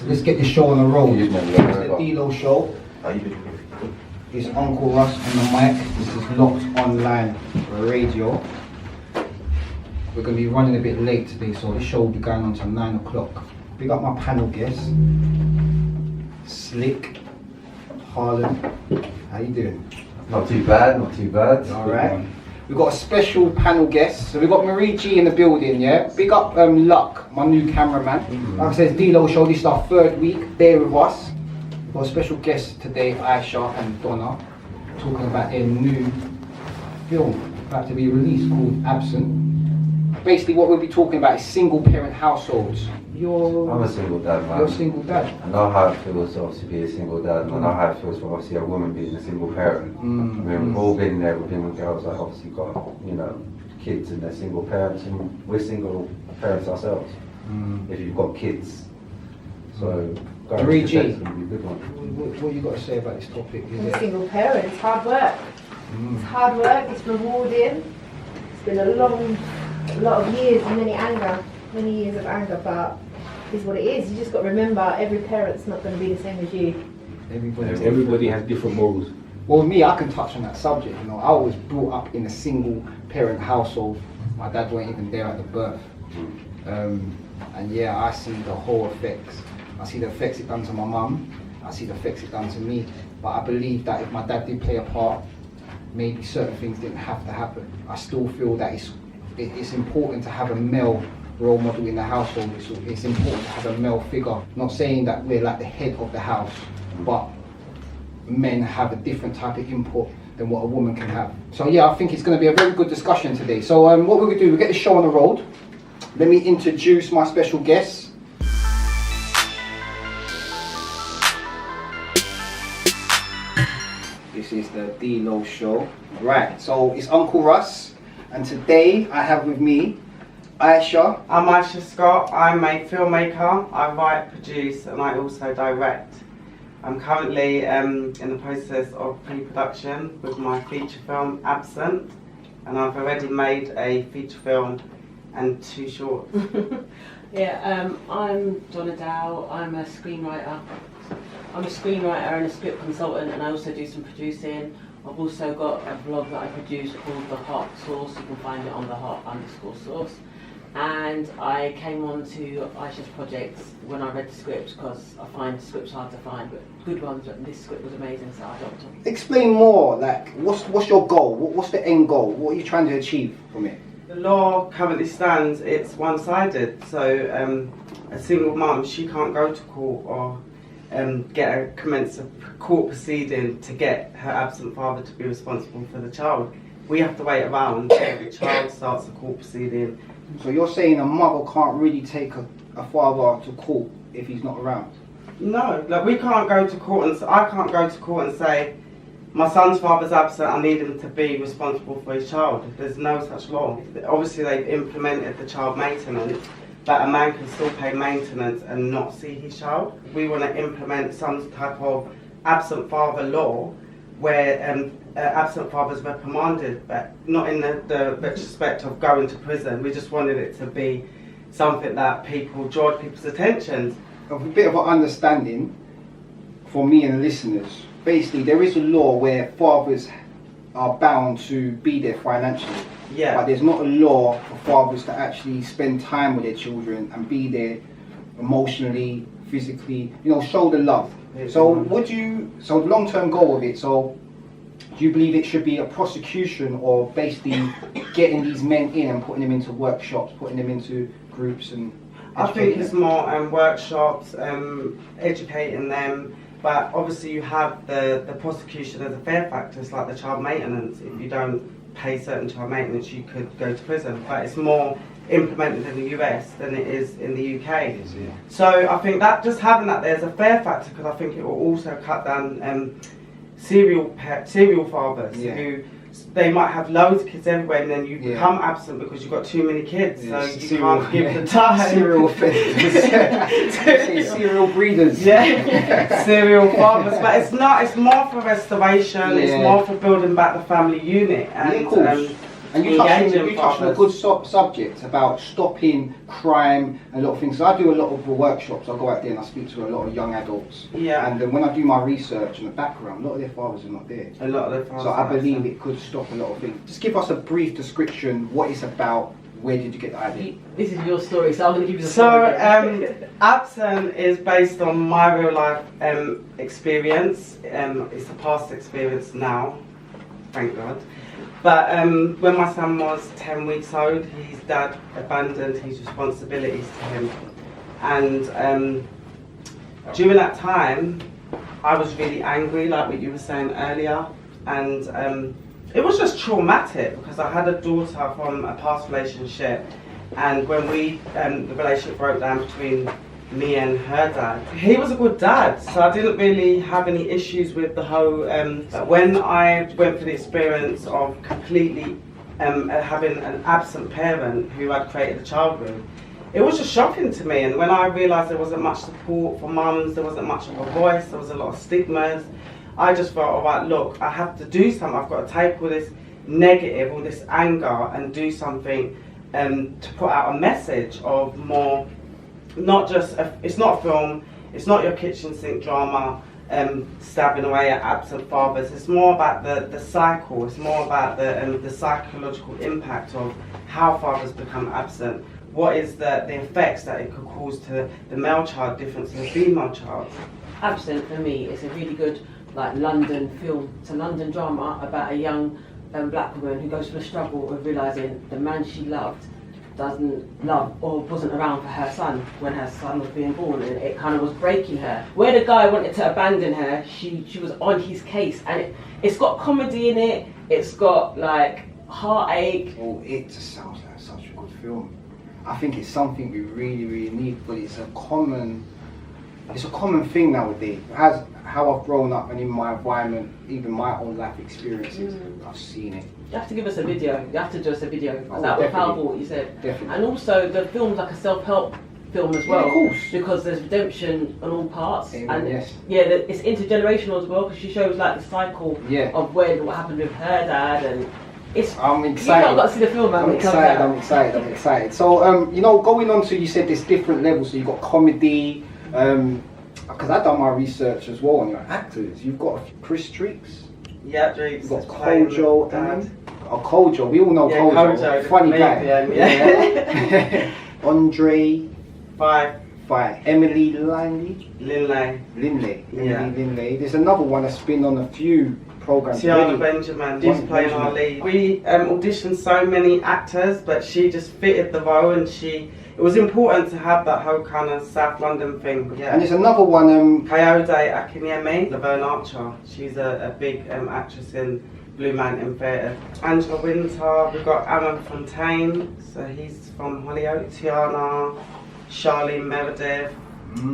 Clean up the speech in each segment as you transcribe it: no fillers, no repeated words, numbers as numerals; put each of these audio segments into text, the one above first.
Let's get the show on the road. It's the DLow Show. It's Uncal Russ on the mic. This is Locked Online Radio. We're going to be running a bit late today, so the show will be going on till 9 o'clock. Big up my panel guests. Slick, Harlan. How you doing? Not too bad, not too bad. Alright. We've got a special panel guest. So we've got Marie G in the building, yeah? Big up Luck, my new cameraman. Like I said, it's DLow Show. This is our third week. Bear with us. We've got a special guest today, Aysha and Donna, talking about their new film about to be released called Absent. Basically what we'll be talking about is single parent households. I'm a single dad, man. You're a single dad? I know how it feels to obviously be a single dad, and I know how it feels for obviously a woman being a single parent. I mean, we've all been there, we've been with girls that obviously got, you know, kids and they're single parents, and we're single parents ourselves, if you've got kids. So, Marie G, it's going to be a good one. What you got to say about this topic? I'm a single parent, it's hard work. It's hard work, it's rewarding. It's been a lot of years and many years of anger, but it's what it is. You just got to remember, every parent's not going to be the same as you. Everybody has different morals. Well, me, I can touch on that subject. You know, I was brought up in a single parent household. My dad wasn't even there at the birth. And yeah, I see the whole effects. I see the effects it done to my mum. I see the effects it done to me. But I believe that if my dad did play a part, maybe certain things didn't have to happen. I still feel that it's important to have a male role model in the household. It's important to have a male figure. Not saying that we're like the head of the house, but men have a different type of input than what a woman can have. So yeah, I think it's going to be a very good discussion today. So what we're going to do, we'll get the show on the road. Let me introduce my special guests. This is the DLow Show. Right, so it's Uncal Russ, and today I have with me Aysha. I'm Aysha Scott. I'm a filmmaker. I write, produce, and I also direct. I'm currently in the process of pre-production with my feature film Absent, and I've already made a feature film and 2 shorts. I'm Donna Dow. I'm a screenwriter. I'm a screenwriter and a script consultant, and I also do some producing. I've also got a blog that I produce called The Hot Source. You can find it on the hot_source. And I came on to Aysha's project when I read the scripts, because I find scripts hard to find, but good ones. And this script was amazing, so I jumped on. Explain more. Like, what's your goal? What's the end goal? What are you trying to achieve from it? The law currently stands, it's one-sided. So a single mum, she can't go to court or commence a court proceeding to get her absent father to be responsible for the child. We have to wait around until the child starts the court proceeding. So you're saying a mother can't really take a father to court if he's not around? No, like we can't go to court and I can't go to court and say my son's father's absent, I need him to be responsible for his child. There's no such law. Obviously they've implemented the child maintenance, that a man can still pay maintenance and not see his child. We want to implement some type of absent father law where absent fathers reprimanded, but not in the retrospect of going to prison. We just wanted it to be something that draw people's attention. A bit of an understanding for me and the listeners. Basically, there is a law where fathers are bound to be there financially. Yeah. But there's not a law for fathers to actually spend time with their children and be there emotionally, physically, show the love. So the long-term goal of it, so do you believe it should be a prosecution or basically getting these men in and putting them into workshops, putting them into groups and I think it's more workshops, educating them, but obviously you have the prosecution as a fair factor. It's like the child maintenance. If you don't pay certain child maintenance, you could go to prison, but it's more implemented in the US than it is in the UK. So I think that just having that there's a fair factor, because I think it will also cut down serial fathers who they might have loads of kids everywhere, and then you become absent because you've got too many kids, so you can't give the time. Serial offenders. Serial breeders. Serial fathers, but it's not. It's more for restoration. It's more for building back the family unit, and And you touched engaging on a good subject about stopping crime and a lot of things. So I do a lot of workshops. I go out there and I speak to a lot of young adults. Yeah. And then when I do my research in the background, a lot of their fathers are not there. A lot of their fathers. So I believe it could stop a lot of things. Just give us a brief description, what it's about, where did you get the idea? This is your story, so I'm going to give you the So, story. Absent is based on my real life experience. It's a past experience now, thank God. But when my son was 10 weeks old, his dad abandoned his responsibilities to him. And during that time, I was really angry, like what you were saying earlier. And it was just traumatic because I had a daughter from a past relationship. And when the relationship broke down between me and her dad, he was a good dad, so I didn't really have any issues with the whole, when I went through the experience of completely having an absent parent who I'd created a child with, it was just shocking to me. And when I realised there wasn't much support for mums, there wasn't much of a voice, there was a lot of stigmas, I just felt, all right, look, I have to do something. I've got to take all this negative, all this anger and do something to put out a message of more, not just, it's not a film, it's not your kitchen sink drama, stabbing away at absent fathers. It's more about the cycle, it's more about the psychological impact of how fathers become absent. What is the effects that it could cause to the male child different to the female child? Absent, for me, is a really good London film. It's a London drama about a young black woman who goes through the struggle of realising the man she loved doesn't love or wasn't around for her son when her son was being born, and it kind of was breaking her. Where the guy wanted to abandon her, she was on his case, and it's got comedy in it, it's got heartache. Oh, it just sounds like such a good film. I think it's something we really, really need, but it's a common thing nowadays. How I've grown up and in my environment, even my own life experiences, I've seen it. You have to give us a video. You have to do us a video. Oh, that was definitely. powerful what you said. Definitely. And also the film's like a self-help film as well. Yeah, of course. Because there's redemption on all parts. Amen, and yes. yeah, it's intergenerational as well, because she shows the cycle of what happened with her dad, and it's. I'm excited. You've got to see the film, man. I'm excited. So going on to, you said there's different levels. So you've got comedy. Because I've done my research as well on your actors. You've got Chris Streaks. Yeah, Streaks. You've got Kojo. Kojo. We all know Kojo. Kojo, Funny guy. Yeah. Andre. Five. Emily Linley. Linley. Emily Linley. There's another one that's been on a few programs. Tiana Benjamin. She's playing our lead. We auditioned so many actors, but she just fitted the role, and it was important to have that whole kind of South London thing. Yeah. And there's another one. Kayode Akinyemi, Laverne Archer. She's a big actress in Blue Mountain Theatre. Angela Winter. We've got Alan Fontaine, so he's from Hollyoak. Tiana, Charlene Meredith,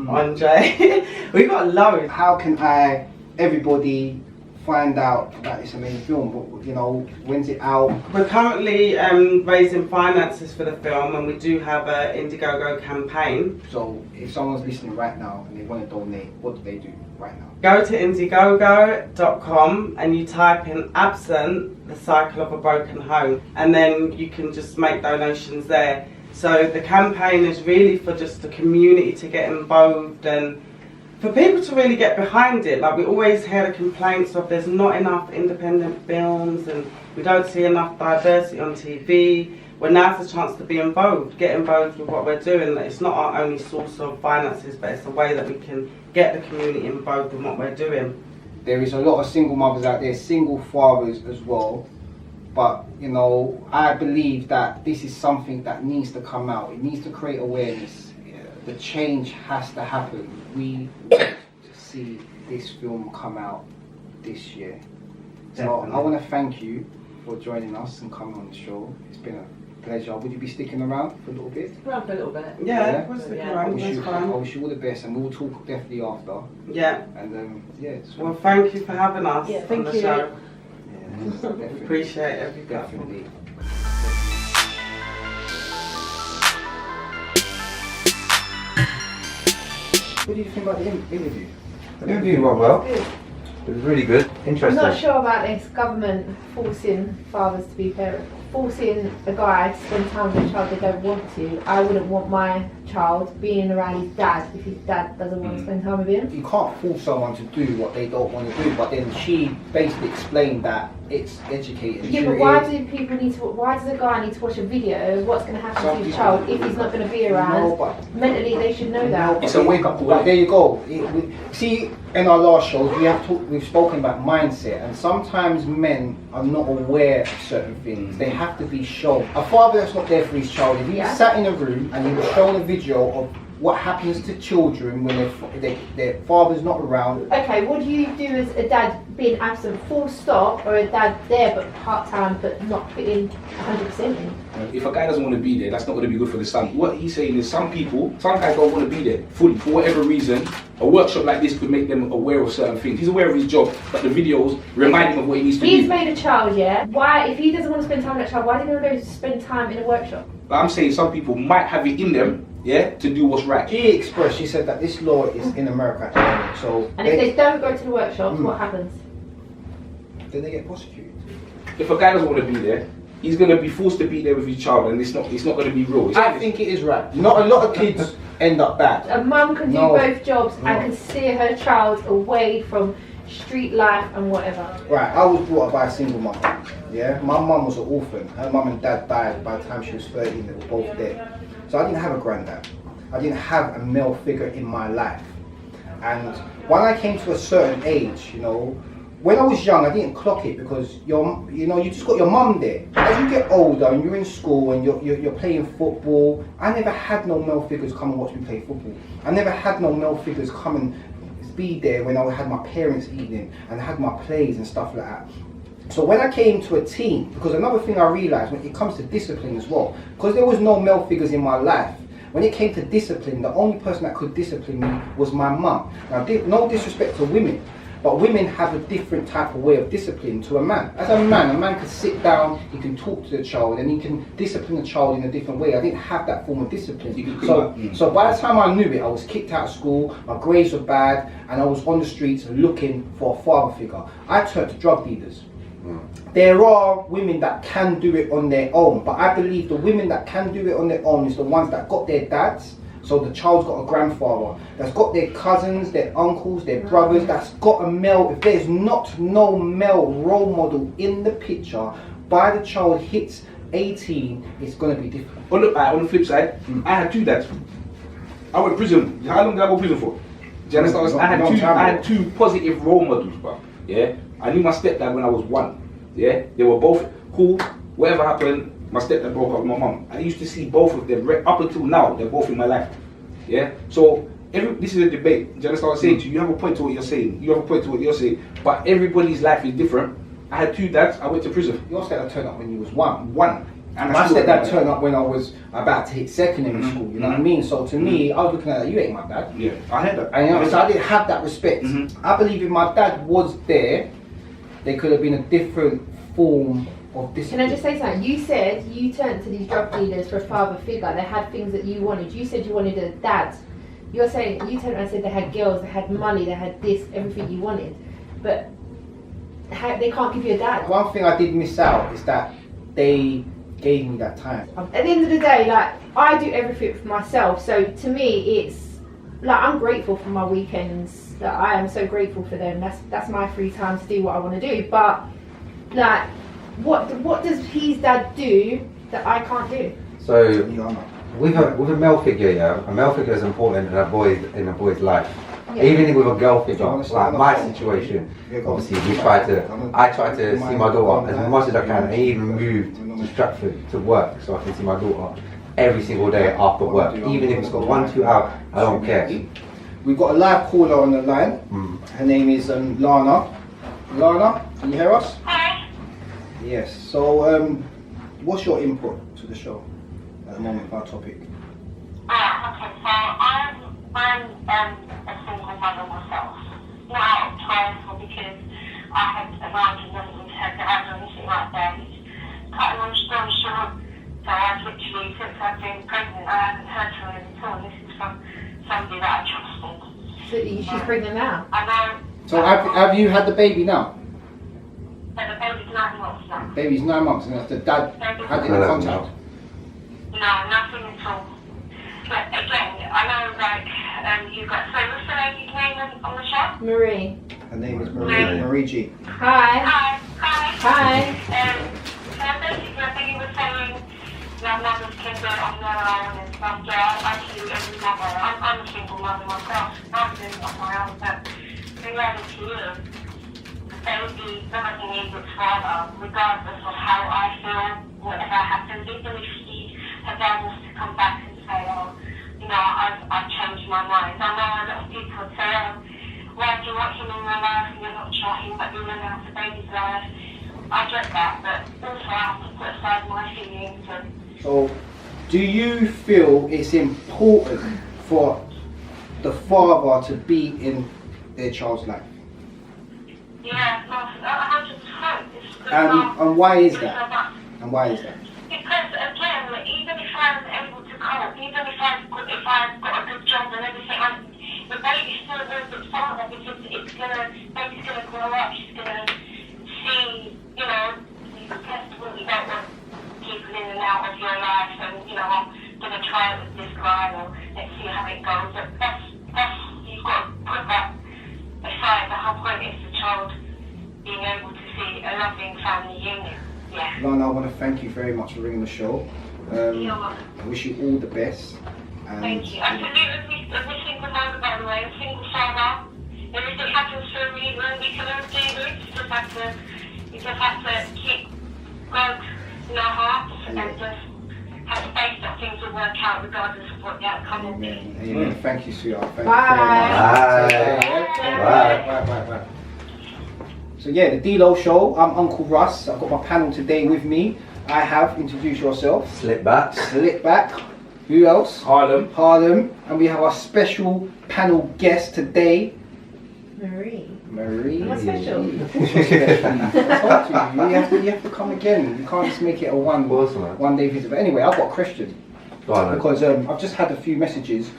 Andre. We've got loads. How can everybody find out about this amazing film? When's it out? We're currently raising finances for the film, and we do have an Indiegogo campaign. So if someone's listening right now and they want to donate, what do they do right now? Go to indiegogo.com and you type in Absent, the Cycle of a Broken Home, and then you can just make donations there. So the campaign is really for just the community to get involved and for people to really get behind it. We always hear the complaints of there's not enough independent films and we don't see enough diversity on TV. Well, now's the chance to be involved, get involved with what we're doing. It's not our only source of finances, but it's a way that we can get the community involved in what we're doing. There is a lot of single mothers out there, single fathers as well. But, I believe that this is something that needs to come out. It needs to create awareness. The change has to happen. We want to see this film come out this year. So I want to thank you for joining us and coming on the show. It's been a pleasure. Would you be sticking around for a little bit? Around for a little bit. Yeah, we'll stick around. I wish you all the best, and we'll talk definitely after. Yeah. And well, thank you for having us on the show. Yeah, definitely. Appreciate everything. Definitely. What do you think about the interview? The interview went well. It was really good. I'm Interesting. not sure about this government forcing fathers to be parents. Forcing a guy to spend time with a child they don't want to. I wouldn't want my child being around his dad if his dad doesn't want to spend time with him. You can't force someone to do what they don't want to do, but then she basically explained that it's educated. Yeah, but why do people need to? Why does a guy need to watch a video of what's going to happen to his child if he's not going to be around? No, but Mentally, they should know that. It's a wake-up call. But there you go. See, in our last shows, we've spoken about mindset, and sometimes men are not aware of certain things. They have to be shown. A father that's not there for his child, if he sat in a room and he was shown a video of what happens to children when their father's not around. Okay, what do you do as a dad being absent full stop, or a dad there but part-time but not putting 100% in? If a guy doesn't want to be there, that's not going to be good for the son. What he's saying is some guys don't want to be there fully for whatever reason. A workshop like this could make them aware of certain things. He's aware of his job, but the videos remind him of what he needs to do. He's made a child, yeah? Why, if he doesn't want to spend time with that child, why didn't he go to spend time in a workshop? But I'm saying some people might have it in them, yeah, to do what's right. She said that this law is in America at the moment, so... And if they don't go to the workshops, what happens? Then they get prosecuted. If a guy doesn't want to be there, he's going to be forced to be there with his child, and it's not going to be real. I think it is right. Not a lot of kids end up bad. A mum can do both jobs and can steer her child away from street life and whatever. Right, I was brought up by a single mum. Yeah, my mum was an orphan. Her mum and dad died by the time she was 13. They were both dead. So I didn't have a granddad. I didn't have a male figure in my life. And when I came to a certain age, you know, when I was young, I didn't clock it because you just got your mum there. As you get older and you're in school and you're playing football, I never had no male figures come and watch me play football. I never had no male figures come and be there when I had my parents' evening and had my plays and stuff like that. So when I came to a team, because another thing I realised when it comes to discipline as well, because there was no male figures in my life, when it came to discipline, the only person that could discipline me was my mum. Now, no disrespect to women, but women have a different type of way of discipline to a man. As a man can sit down, he can talk to the child, and he can discipline the child in a different way. I didn't have that form of discipline. So by the time I knew it, I was kicked out of school, my grades were bad, and I was on the streets looking for a father figure. I turned to drug dealers. There are women that can do it on their own, but I believe the women that can do it on their own is the ones that got their dads. So the child's got a grandfather, that's got their cousins, their uncles, their brothers, that's got a male. If there's not no male role model in the picture, by the child hits 18, it's going to be different. On the flip side, I had two dads. I went to prison. How long did I go to prison for? Do you understand? I had two positive role models, bro. Yeah, I knew my stepdad when I was 1. Yeah, they were both cool. Whatever happened, my stepdad broke up with my mum. I used to see both of them up until now. They're both in my life. Yeah, so this is a debate. Do you understand what I'm saying to you? You have a point to what you're saying. You have a point to what you're saying. But everybody's life is different. I had two dads. I went to prison. Your stepdad turned up when you was 1. And my stepdad turned up when I was about to hit secondary school. You know what I mean? So to me, I was looking at that. You ain't my dad. Yeah, I had that. And you know, so I didn't have that respect. I believe if my dad was there, there could have been a different form of discipline. Can I just say something? You said you turned to these drug dealers for a father figure. They had things that you wanted. You said you wanted a dad. You're saying, you turned around and said they had girls, they had money, they had this, everything you wanted. But they can't give you a dad. One thing I did miss out is that they gave me that time. At the end of the day, like, I do everything for myself. So to me, it's like, I'm grateful for my weekends. That I am so grateful for them. That's my free time to do what I want to do. But like, what does his dad do that I can't do? So with a male figure, yeah, a male figure is important in a boy's life. Yeah. Even with a girl figure, like my situation, obviously I try to see my daughter as much as I can. I even moved to Stratford to work so I can see my daughter every single day after work. Even if it's got 1-2 hours, I don't care. We've got a live caller on the line. Her name is Lana. Lana, can you hear us? Hi. Yes. So, what's your input to the show at the moment, our topic? Okay, so I'm a single mother myself. Not out of trying for because I had a man who wasn't had the ad or anything like that. Cutting long story short, so I've literally, since I've been pregnant, I haven't heard from him at all. This is from somebody that I trusted. So she's pregnant now? I know. So have you had the baby now? But the baby's 9 months now. Baby's 9 months, and that's the dad had it in contact. No, nothing at all. But again, I know you got, so what's the lady's name on the show? Marie. Her name is Marie G. Hi. Hi. Hi. So basically, I think you were saying that mothers can do it on their own and stuff. Yeah, I do every mother. I'm a single mother myself. I'm doing it on my own, but the reality is, the baby doesn't need its father, regardless of how I feel, whatever happens, even if her dad was to come back and say, oh, you know, I've changed my mind. I know a lot of people would say, oh, why do you want him in your life and you're not trying, but you're living out the baby's life. I get that, but also I have to put aside my feelings. So, do you feel it's important for the father to be in their child's life? Yeah, no, 100%. And why is that? And why is that? Because again, even if I was able to cope, even if I've got a good job and everything, the baby still lives its father because baby's gonna grow up, she's gonna see, you know, you desperately don't want people in and out of your life, and you know, I'm gonna try it with this guy, or let's see how it goes. But that's you've got to put that aside. The whole point is the child being able to see a loving family unit. Yeah. Lana, I want to thank you very much for ringing the show. You're welcome. I wish you all the best. And Thank you. I salute every single mother, by the way, a single father. Everything happens for a reason. We can all do this. You just have to keep God in our hearts and just have faith that things will work out regardless of what the outcome will be. Amen. Thank you, sweetheart. Thank Bye. you very much. Bye. So yeah, the DLow Show. I'm Uncle Russ. I've got my panel today with me. I have, introduce yourself. Slip back. Who else? Harlem. And we have our special panel guest today. Marie. Marie. What's special? Of course you're special. I told you have to come again. You can't just make it a one day visit. But anyway, I've got a question. Because I've just had a few messages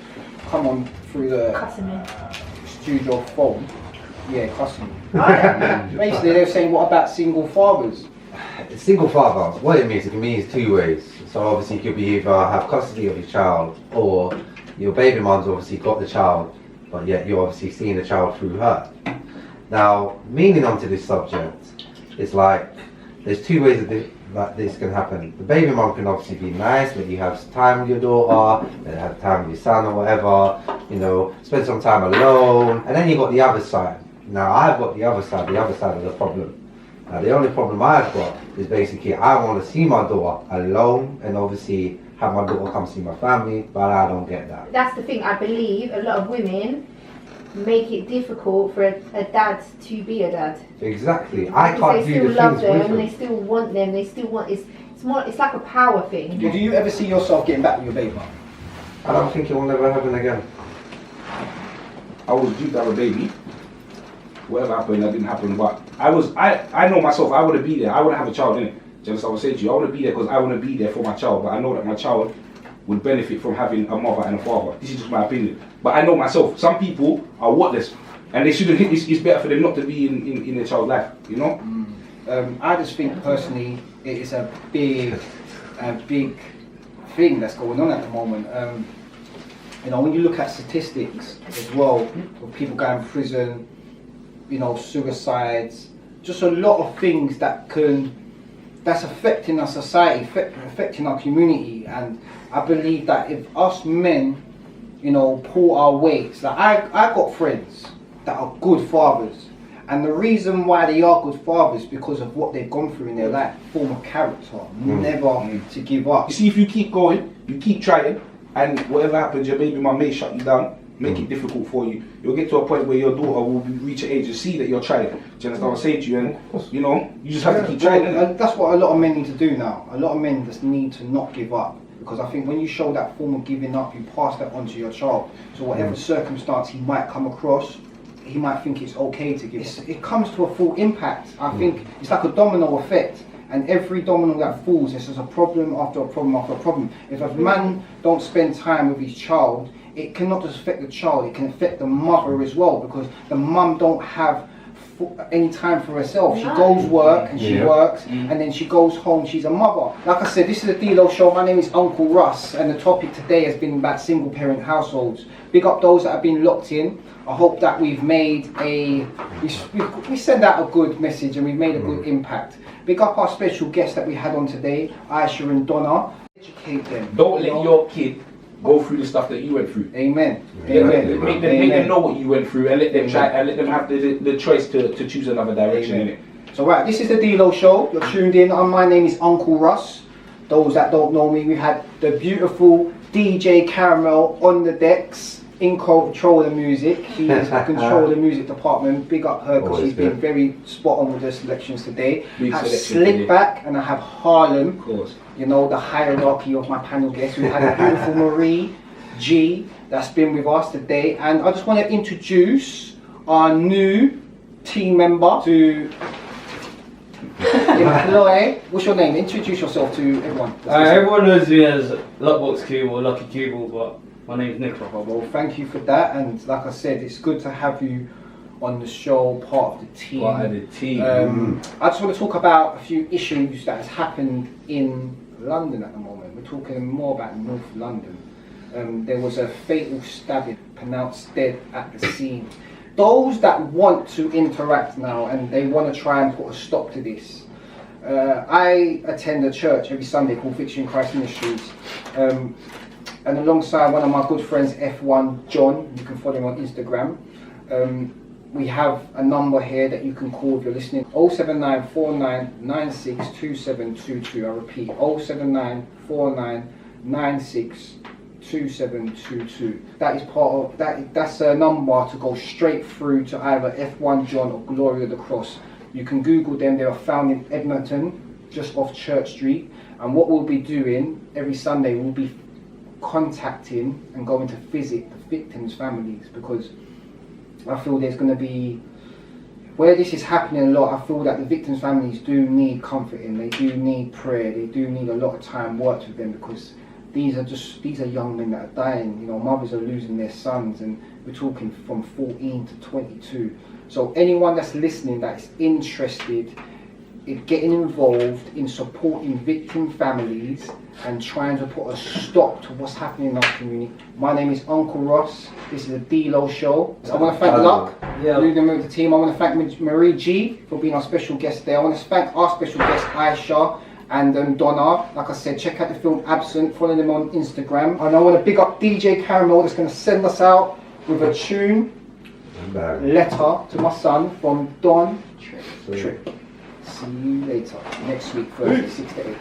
come on through the studio phone. Yeah, cussing. Basically, they're saying, what about single fathers? Single father, what it means two ways. So obviously you could be either have custody of your child, or your baby mom's obviously got the child, but yet you're obviously seeing the child through her. Now, meaning onto this subject, it's like there's two ways that this can happen. The baby mom can obviously be nice, but you have time with your daughter, then have time with your son or whatever, you know, spend some time alone, and then you got the other side. Now I've got the other side of the problem. Now the only problem I've got is basically I want to see my daughter alone and obviously have my daughter come see my family, but I don't get that. That's the thing, I believe a lot of women make it difficult for a dad to be a dad. Exactly. I can't do the things with them. They still love them, they still want them, they still want, it's like a power thing. Do you ever see yourself getting back with your baby mom? I don't think it will never happen again. I was due to have a baby. Whatever happened, that didn't happen. But I know myself. I want to be there. I want to have a child, innit? Do you understand what I'm saying to you? I want to be there because I want to be there for my child. But I know that my child would benefit from having a mother and a father. This is just my opinion. But I know myself. Some people are whatless, and they shouldn't. It's better for them not to be in their child's life. You know. I just think personally, it is a big thing that's going on at the moment. You know, when you look at statistics as well, of people going to prison, you know, suicides, just a lot of things that's affecting our society, affecting our community. And I believe that if us men, you know, pull our weights, like I got friends that are good fathers, and the reason why they are good fathers because of what they've gone through in their life, form of character, never to give up. You see, if you keep going, you keep trying, and whatever happens, your baby mum may shut you down, make it difficult for you. You'll get to a point where your daughter will reach an age and see that you're trying. Do you understand what I'm saying to you? And you know, you just have to keep trying. That's what a lot of men need to do now. A lot of men just need to not give up. Because I think when you show that form of giving up, you pass that on to your child. So whatever circumstance he might come across, he might think it's okay to give. It comes to a full impact. I think it's like a domino effect. And every domino that falls, this is a problem after a problem after a problem. If a man don't spend time with his child, it cannot just affect the child, it can affect the mother as well, because the mum don't have any time for herself. She goes work and she works, and then she goes home, she's a mother. Like I said, this is the DLow Show. My name is Uncal Russ, and the topic today has been about single parent households. Big up those that have been locked in. I hope that we've made we send out a good message and we've made a good impact. Big up our special guests that we had on today, Aysha and Donna. Educate them. Don't let your kid go through the stuff that you went through. Amen. Amen. Make them know what you went through, and let them try, and let them have the choice to choose another direction in it. So right, this is the DLow Show. You're tuned in. My name is Uncal Russ. Those that don't know me, we had the beautiful DJ Caramel on the decks, in control of the music. She is in control of the music department. Big up her, because she's been very spot on with the selections today. I have Slickback and I have Harlem. Of course. You know, the hierarchy of my panel guests. We had a beautiful Marie G that's been with us today, and I just want to introduce our new team member to employ. What's your name? Introduce yourself to everyone. Everyone knows me as LuckboxQ or Lucky Cubal, but my name's Nicola. Well, thank you for that, and like I said, it's good to have you on the show, part of the team. Part of the team. I just want to talk about a few issues that has happened in London at the moment. We're talking more about North London. There was a fatal stabbing, pronounced dead at the scene. Those that want to interact now and they want to try and put a stop to this. I attend a church every Sunday called Victory in Christ Ministries. And alongside one of my good friends, F1 John, you can follow him on Instagram. We have a number here that you can call if you're listening. 07949962722. I repeat, 07949962722. That is part of that. That's a number to go straight through to either F1 John or Glory of the Cross. You can Google them. They are found in Edmonton, just off Church Street. And what we'll be doing every Sunday, we'll be contacting and going to visit the victims' families, because I feel there's going to be, where this is happening a lot, I feel that the victims' families do need comforting, they do need prayer, they do need a lot of time worked with them, because these are young men that are dying. You know, mothers are losing their sons, and we're talking from 14 to 22. So anyone that's listening that is interested in getting involved in supporting victim families and trying to put a stop to what's happening in our community. My name is Uncal Russ. This is a DLow Show. I want to thank Luck, leading with the team. I want to thank Marie G for being our special guest there. I want to thank our special guest Aysha and Donna. Like I said, check out the film Absent. Follow them on Instagram. And I want to big up DJ Caramel that's going to send us out with a tune, letter to my son from Don Trip. See you later next week, Thursday, 6 to 8.